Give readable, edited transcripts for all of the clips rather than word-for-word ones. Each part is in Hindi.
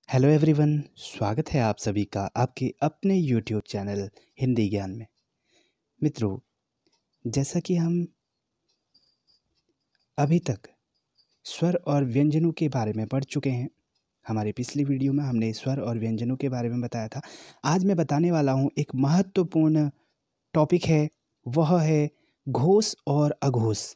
हेलो एवरीवन, स्वागत है आप सभी का आपके अपने यूट्यूब चैनल हिंदी ज्ञान में। मित्रों, जैसा कि हम अभी तक स्वर और व्यंजनों के बारे में पढ़ चुके हैं, हमारी पिछली वीडियो में हमने स्वर और व्यंजनों के बारे में बताया था। आज मैं बताने वाला हूँ एक महत्वपूर्ण टॉपिक है, वह है घोष और अघोष।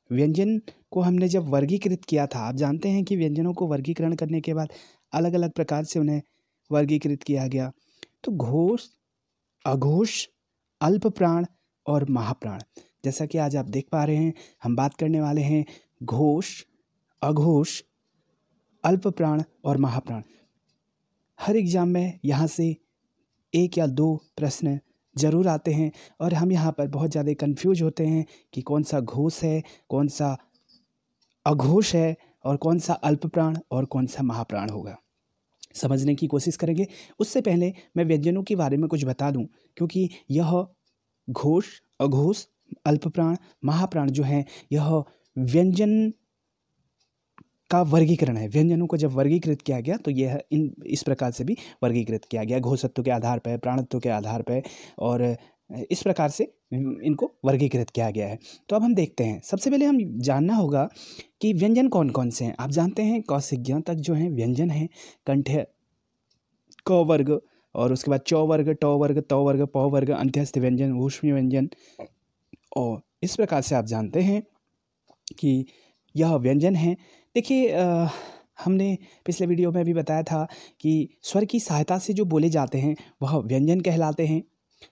व्यंजन को हमने जब वर्गीकृत किया था, आप जानते हैं कि व्यंजनों को वर्गीकरण करने के बाद अलग अलग प्रकार से उन्हें वर्गीकृत किया गया। तो घोष, अघोष, अल्प प्राण और महाप्राण। जैसा कि आज आप देख पा रहे हैं, हम बात करने वाले हैं घोष, अघोष, अल्प प्राण और महाप्राण। हर एग्जाम में यहाँ से एक या दो प्रश्न जरूर आते हैं और हम यहाँ पर बहुत ज़्यादा कंफ्यूज होते हैं कि कौन सा घोष है, कौन सा अघोष है और कौन सा अल्प प्राण और कौन सा महाप्राण होगा। समझने की कोशिश करेंगे। उससे पहले मैं व्यंजनों के बारे में कुछ बता दूं, क्योंकि यह घोष, अघोष, अल्प प्राण, महाप्राण जो है, यह व्यंजन का वर्गीकरण है। व्यंजनों को जब वर्गीकृत किया गया तो यह इस प्रकार से भी वर्गीकृत किया गया, घोषत्व के आधार पर, प्राणत्व के आधार पर, और इस प्रकार से इनको वर्गीकृत किया गया है। तो अब हम देखते हैं। सबसे पहले हम जानना होगा कि व्यंजन कौन कौन से हैं। आप जानते हैं क से ज्ञ तक जो है व्यंजन है, कंठ क वर्ग, और उसके बाद चौ वर्ग, ट वर्ग, त वर्ग, प वर्ग, अंत्यस्थ व्यंजन, ऊष्मीय व्यंजन, और इस प्रकार से आप जानते हैं कि यह व्यंजन है। देखिए, हमने पिछले वीडियो में भी बताया था कि स्वर की सहायता से जो बोले जाते हैं वह व्यंजन कहलाते हैं।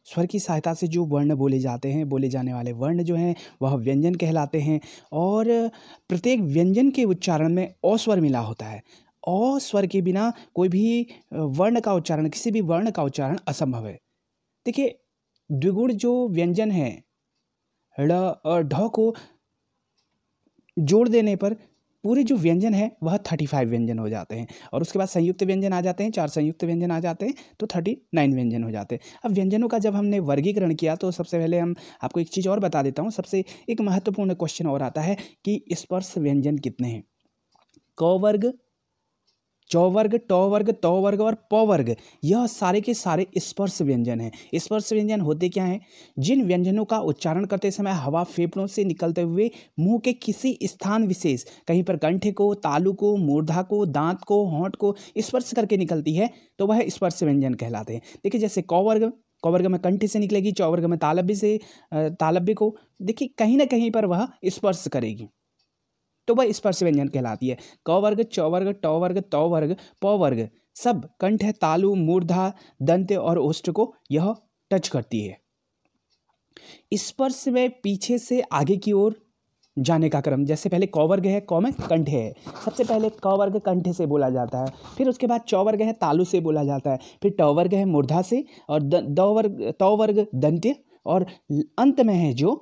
स्वर की सहायता से जो वर्ण बोले जाते हैं, बोले जाने वाले वर्ण जो हैं, वह व्यंजन कहलाते हैं। और प्रत्येक व्यंजन के उच्चारण में अ स्वर मिला होता है। अ स्वर के बिना कोई भी वर्ण का उच्चारण, किसी भी वर्ण का उच्चारण असंभव है। देखिए, द्विगुण जो व्यंजन है, ड़ और ढ को जोड़ देने पर पूरे जो व्यंजन है वह 35 व्यंजन हो जाते हैं, और उसके बाद संयुक्त व्यंजन आ जाते हैं, 4 संयुक्त व्यंजन आ जाते हैं, तो 39 व्यंजन हो जाते हैं। अब व्यंजनों का जब हमने वर्गीकरण किया तो सबसे पहले हम आपको एक चीज़ और बता देता हूँ। सबसे एक महत्वपूर्ण क्वेश्चन और आता है कि स्पर्श व्यंजन कितने हैं। क वर्ग, चौ वर्ग, ट वर्ग, त वर्ग और प वर्ग, यह सारे के सारे स्पर्श व्यंजन हैं। स्पर्श व्यंजन होते क्या हैं? जिन व्यंजनों का उच्चारण करते समय हवा फेफड़ों से निकलते हुए मुंह के किसी स्थान विशेष, कहीं पर कंठ को, तालु को, मूर्धा को, दांत को, होंठ को स्पर्श करके निकलती है, तो वह स्पर्श व्यंजन कहलाते हैं। देखिए, जैसे क वर्ग में कंठ से निकलेगी, चौ वर्ग में तालव्य को देखिए कहीं ना कहीं पर वह स्पर्श करेगी, तो वह स्पर्श व्यंजन कहलाती है। क वर्ग, च वर्ग, ट वर्ग, त वर्ग, प वर्ग सब कंठ, तालु, मूर्धा, दंत्य और ओष्ठ को यह टच करती है। स्पर्श में पीछे से आगे की ओर जाने का क्रम, जैसे पहले क वर्ग है, क में कंठ है, सबसे पहले क वर्ग कंठ से बोला जाता है, फिर उसके बाद च वर्ग है, तालु से बोला जाता है, फिर ट वर्ग है मूर्धा से, और त वर्ग दंत्य, और अंत में है जो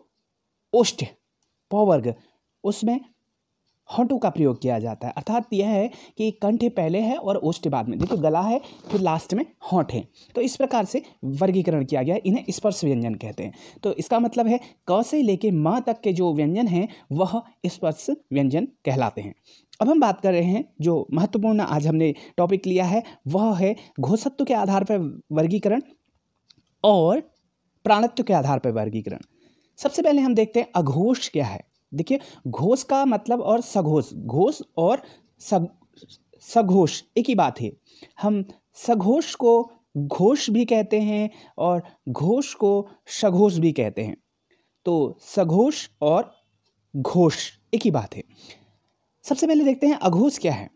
ओष्ठ, प वर्ग, उसमें होंठों का प्रयोग किया जाता है। अर्थात यह है कि कंठ पहले है और ओष्ठ बाद में। देखिए, गला है, फिर लास्ट में होंठ है, तो इस प्रकार से वर्गीकरण किया गया है। इन्हें स्पर्श व्यंजन कहते हैं। तो इसका मतलब है क से लेके म तक के जो व्यंजन हैं वह स्पर्श व्यंजन कहलाते हैं। अब हम बात कर रहे हैं, जो महत्वपूर्ण आज हमने टॉपिक लिया है वह है घोषत्व के आधार पर वर्गीकरण और प्राणत्व के आधार पर वर्गीकरण। सबसे पहले हम देखते हैं अघोष क्या है। देखिए, घोष का मतलब और सघोष, घोष और सघोष एक ही बात है। हम सघोष को घोष भी कहते हैं और घोष को सघोष भी कहते हैं। तो सघोष और घोष एक ही बात है। सबसे पहले देखते हैं अघोष क्या है।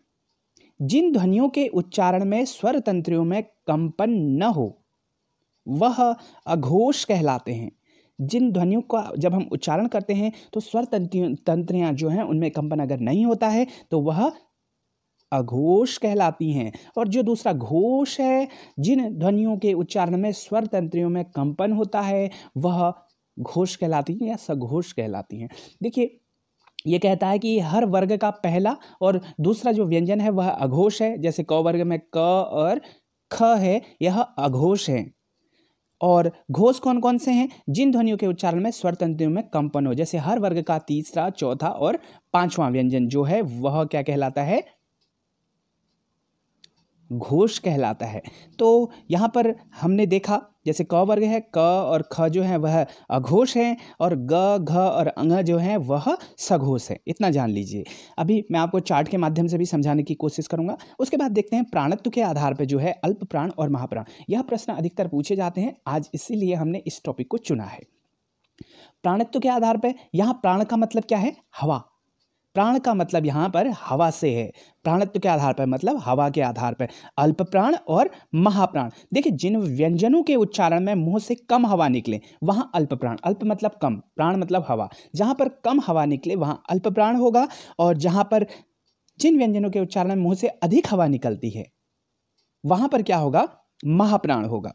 जिन ध्वनियों के उच्चारण में स्वर तंत्रियों में कंपन न हो वह अघोष कहलाते हैं। जिन ध्वनियों का जब हम उच्चारण करते हैं तो स्वर तंत्रियां जो हैं उनमें कंपन अगर नहीं होता है तो वह अघोष कहलाती हैं। और जो दूसरा घोष है, जिन ध्वनियों के उच्चारण में स्वर तंत्रियों में कंपन होता है वह घोष कहलाती हैं या सघोष कहलाती हैं। देखिए, ये कहता है कि हर वर्ग का पहला और दूसरा जो व्यंजन है वह अघोष है। जैसे क वर्ग में क और ख है, यह अघोष है। और घोष कौन कौन से हैं? जिन ध्वनियों के उच्चारण में स्वर तंत्रियों में कंपन हो। जैसे हर वर्ग का तीसरा, चौथा और पांचवा व्यंजन जो है वह क्या कहलाता है? घोष कहलाता है। तो यहाँ पर हमने देखा जैसे क वर्ग है, क और ख जो है वह अघोष है और ग, घ और अंग जो है वह सघोष है। इतना जान लीजिए। अभी मैं आपको चार्ट के माध्यम से भी समझाने की कोशिश करूंगा। उसके बाद देखते हैं प्राणत्व के आधार पर जो है अल्प प्राण और महाप्राण। यह प्रश्न अधिकतर पूछे जाते हैं आज, इसीलिए हमने इस टॉपिक को चुना है। प्राणत्व के आधार पर यहाँ प्राण का मतलब क्या है? हवा। प्राण का मतलब यहाँ पर हवा से है। प्राणत्व के आधार पर मतलब हवा के आधार पर अल्प प्राण और महाप्राण। देखिए, जिन व्यंजनों के उच्चारण में मुंह से कम हवा निकले वहाँ अल्प प्राण, अल्प मतलब कम, प्राण मतलब हवा, जहाँ पर कम हवा निकले वहाँ अल्प प्राण होगा, और जहाँ पर जिन व्यंजनों के उच्चारण में मुंह से अधिक हवा निकलती है वहाँ पर क्या होगा? महाप्राण होगा।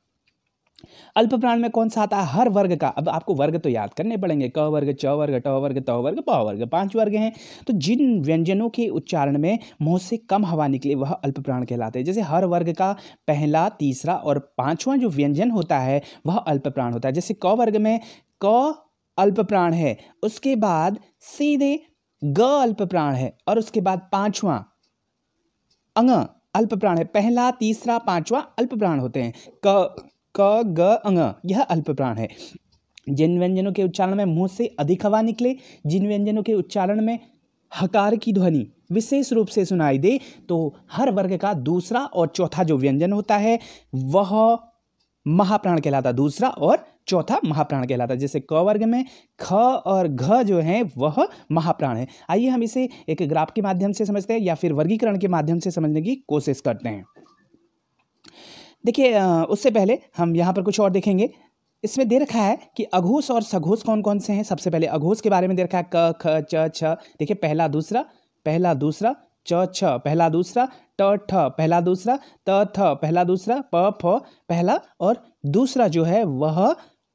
अल्प प्राण में कौन सा आता है? हर वर्ग का। अब आपको वर्ग तो याद करने पड़ेंगे, क वर्ग, च वर्ग, ट वर्ग, त वर्ग, प वर्ग, 5 वर्ग हैं। तो जिन व्यंजनों के उच्चारण में मुंह से कम हवा निकले वह अल्प प्राण कहलाते हैं। जैसे हर वर्ग का पहला, तीसरा और पांचवा जो व्यंजन होता है वह अल्प प्राण होता है। जैसे क वर्ग में क अल्प प्राण है, उसके बाद सीधे ग अल्प प्राण है, और उसके बाद पांचवा अंग अल्प प्राण है। पहला, तीसरा, पांचवा अल्प प्राण होते हैं। क, ग, अंग यह अल्प प्राण है। जिन व्यंजनों के उच्चारण में मुंह से अधिक हवा निकले, जिन व्यंजनों के उच्चारण में हकार की ध्वनि विशेष रूप से सुनाई दे, तो हर वर्ग का दूसरा और चौथा जो व्यंजन होता है वह महाप्राण कहलाता। दूसरा और चौथा महाप्राण कहलाता। जैसे क वर्ग में ख और घ जो है वह महाप्राण है। आइए हम इसे एक ग्राफ के माध्यम से समझते हैं या फिर वर्गीकरण के माध्यम से समझने की कोशिश करते हैं। देखिए, उससे पहले हम यहाँ पर कुछ और देखेंगे। इसमें दे रखा है कि अघोष और सघोष कौन कौन से हैं। सबसे पहले अघोष के बारे में दे रखा है क, ख, च, छ। देखिए, पहला दूसरा, पहला दूसरा, च, छ, पहला दूसरा, ट, ठ, पहला दूसरा, त, थ, पहला दूसरा, प, फ, पहला और दूसरा जो है वह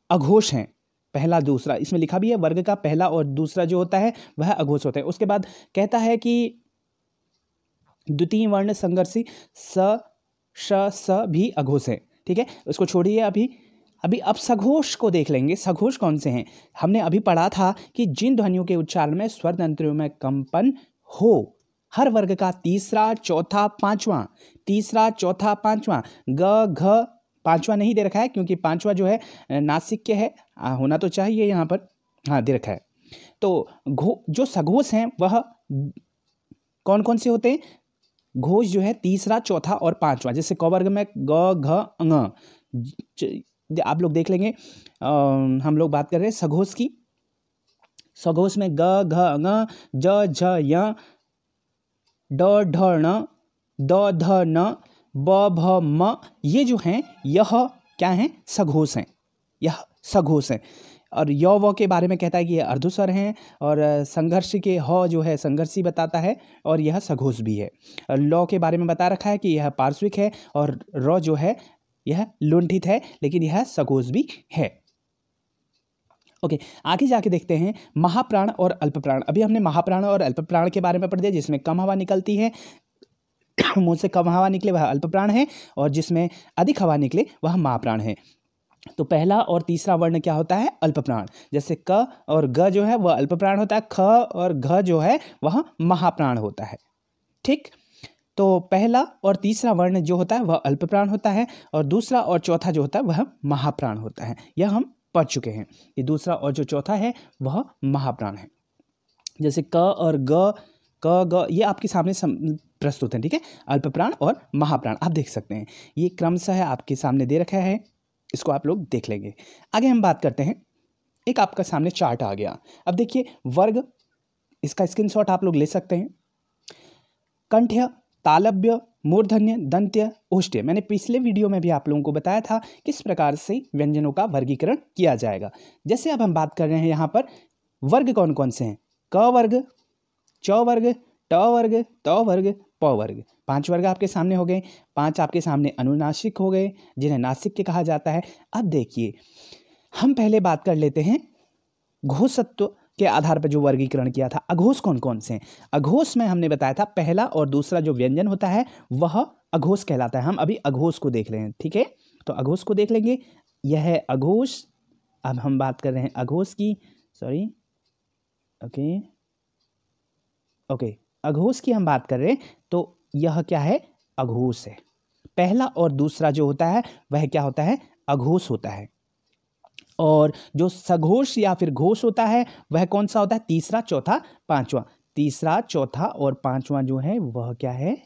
अघोष हैं। पहला दूसरा इसमें लिखा भी है, वर्ग का पहला और दूसरा जो होता है वह अघोष होता है। उसके बाद कहता है कि द्वितीय वर्ण संघर्षी स, श, स भी अघोष है। ठीक है, उसको छोड़िए। अभी अब सघोष को देख लेंगे। सघोष कौन से हैं? हमने अभी पढ़ा था कि जिन ध्वनियों के उच्चारण में स्वर तंत्रियों में कंपन हो, हर वर्ग का तीसरा, चौथा, पांचवा, तीसरा, चौथा, पांचवा, ग, घ, पांचवा नहीं दे रखा है क्योंकि पांचवा जो है नासिक है, होना तो चाहिए यहाँ पर, हाँ दे रखा है। तो जो सघोष हैं वह कौन कौन से होते हैं? घोष जो है तीसरा, चौथा और पांचवा। जैसे क वर्ग में ग, घ, अंग, आप लोग देख लेंगे। हम लोग बात कर रहे हैं सघोष की। सघोष में ग, घ, अंग, ज, झ, य, ड, ढ, ण, द, ध, न, ब, भ, म, ये जो हैं यह क्या हैं? सघोष हैं। यह सघोष हैं। और य व के बारे में कहता है कि ये अर्धस्वर हैं, और संघर्ष के ह जो है संघर्षी बताता है, और यह सघोष भी है। ल के बारे में बता रखा है कि यह पार्श्विक है, और र जो है यह लुंठित है, लेकिन यह सघोष भी है। ओके, आगे जाके देखते हैं महाप्राण और अल्पप्राण। अभी हमने महाप्राण और अल्पप्राण के बारे में पढ़ दिया। जिसमें कम हवा निकलती है, मुंह से कम हवा निकले वह अल्पप्राण है, और जिसमें अधिक हवा निकले वह महाप्राण है। तो पहला और तीसरा वर्ण क्या होता है? अल्पप्राण। जैसे क और ग जो है वह अल्पप्राण होता है, ख और घ जो है वह महाप्राण होता है। ठीक, तो पहला और तीसरा वर्ण जो होता है वह अल्पप्राण होता है, और दूसरा और चौथा जो होता है वह महाप्राण होता है। यह हम पढ़ चुके हैं। ये दूसरा और जो चौथा है वह महाप्राण है। जैसे क और ग, क, ग ये आपके सामने प्रस्तुत है। ठीक है, अल्पप्राण और महाप्राण आप देख सकते हैं। ये क्रमशः आपके सामने दे रखा है, इसको आप लोग देख लेंगे। आगे हम बात करते हैं। एक आपका सामने चार्ट आ गया। अब देखिए वर्ग, इसका स्क्रीनशॉट आप लोग ले सकते हैं। कंठ्य, तालव्य, मूर्धन्य, दंत्य, ओष्ठ्य। मैंने पिछले वीडियो में भी आप लोगों को बताया था किस प्रकार से व्यंजनों का वर्गीकरण किया जाएगा। जैसे अब हम बात कर रहे हैं यहाँ पर वर्ग कौन कौन से हैं? क वर्ग, च वर्ग, ट वर्ग, त वर्ग, प वर्ग। 5 वर्ग आपके सामने हो गए। 5 आपके सामने अनुनासिक हो गए, जिन्हें नासिक के कहा जाता है। अब देखिए, हम पहले बात कर लेते हैं घोषत्व के आधार पर जो वर्गीकरण किया था। अघोष कौन कौन से हैं? अघोष में हमने बताया था पहला और दूसरा जो व्यंजन होता है वह अघोष कहलाता है। हम अभी अघोष को देख रहे हैं। ठीक है, तो अघोष को देख लेंगे। यह है अघोष। अब हम बात कर रहे हैं अघोष की, सॉरी, ओके, अघोष की हम बात कर रहे हैं। तो यह क्या है? अघोष है। पहला और दूसरा जो होता है वह क्या होता है, अघोष होता है। और जो सघोष या फिर घोष होता है वह कौन सा होता है, तीसरा, चौथा, पांचवा। तीसरा, चौथा और पांचवा जो है वह क्या है,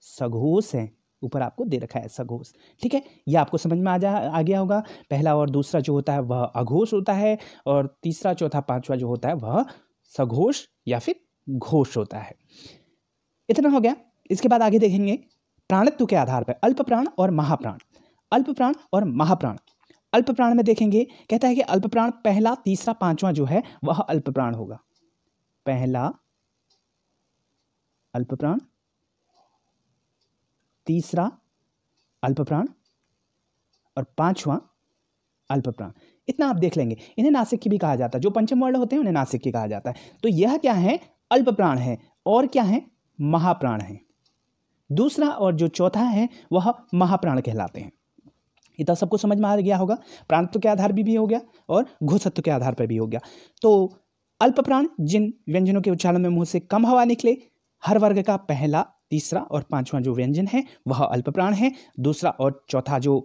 सघोष है। ऊपर आपको दे रखा है सघोष। ठीक है, यह आपको समझ में आ गया होगा। पहला और दूसरा जो होता है वह अघोष होता है और तीसरा, चौथा, पांचवा जो होता है वह सघोष या फिर घोष होता है। इतना हो गया। इसके बाद आगे देखेंगे प्राणत्व के आधार पर अल्प प्राण और महाप्राण। अल्प प्राण और महाप्राण। अल्प प्राण में देखेंगे, कहता है कि अल्प प्राण पहला, तीसरा, पांचवा जो है वह अल्प प्राण होगा। पहला अल्प प्राण, तीसरा अल्प प्राण और पांचवा अल्प प्राण। इतना आप देख लेंगे। इन्हें नासिक भी कहा जाता है, जो पंचम वर्ण होते हैं उन्हें नासिक कहा जाता है। तो यह क्या है, अल्प प्राण है। और क्या है, महाप्राण है। दूसरा और जो चौथा है वह महाप्राण कहलाते हैं। इतना सबको समझ में आ गया होगा। प्राणत्व के आधार भी हो गया और घोषत्व के आधार पर भी हो गया। तो अल्प प्राण जिन व्यंजनों के उच्चारण में मुंह से कम हवा निकले, हर वर्ग का पहला, तीसरा और पांचवा जो व्यंजन है वह अल्प प्राण है। दूसरा और चौथा जो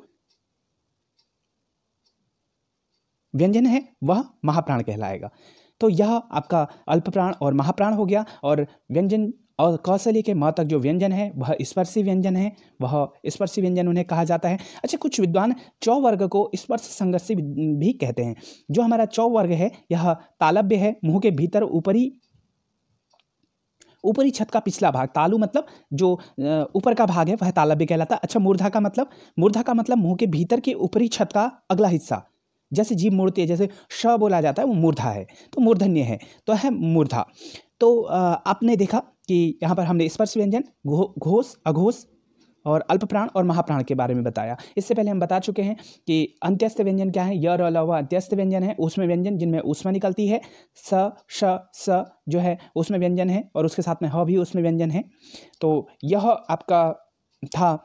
व्यंजन है वह महाप्राण कहलाएगा। तो यह आपका अल्प प्राण और महाप्राण हो गया। और व्यंजन और कौशल्य के म तक जो व्यंजन है वह स्पर्शी व्यंजन है, वह स्पर्शी व्यंजन उन्हें कहा जाता है। अच्छा, कुछ विद्वान चौ वर्ग को स्पर्श संघर्षी भी कहते हैं। जो हमारा चौ वर्ग है यह तालव्य है, मुंह के भीतर ऊपरी छत का पिछला भाग, तालु मतलब जो ऊपर का भाग है वह तालव्य कहलाता है। अच्छा, मूर्धा का मतलब मुंह के भीतर के ऊपरी छत का अगला हिस्सा। जैसे जीभ मुड़ती है, जैसे श बोला जाता है वो मूर्धा है, तो मूर्धन्य है, तो है मूर्धा। तो आपने देखा कि यहाँ पर हमने स्पर्श व्यंजन, घोष, अघोष और अल्प प्राण और महाप्राण के बारे में बताया। इससे पहले हम बता चुके हैं कि अंत्यस्थ व्यंजन क्या है। य र ल व अंत्यस्थ व्यंजन है, ऊष्म व्यंजन जिनमें ऊष्मा निकलती है। स, श, स जो है ऊष्म व्यंजन है और उसके साथ में ह भी ऊष्म व्यंजन है। तो यह आपका था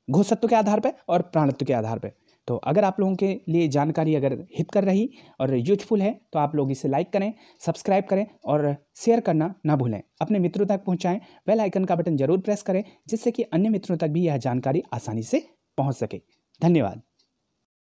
घोषत्व के आधार पर और प्राणत्व के आधार पर। तो अगर आप लोगों के लिए जानकारी अगर हित कर रही और यूजफुल है तो आप लोग इसे लाइक करें, सब्सक्राइब करें और शेयर करना ना भूलें। अपने मित्रों तक पहुंचाएं, बेल आइकन का बटन जरूर प्रेस करें जिससे कि अन्य मित्रों तक भी यह जानकारी आसानी से पहुंच सके। धन्यवाद।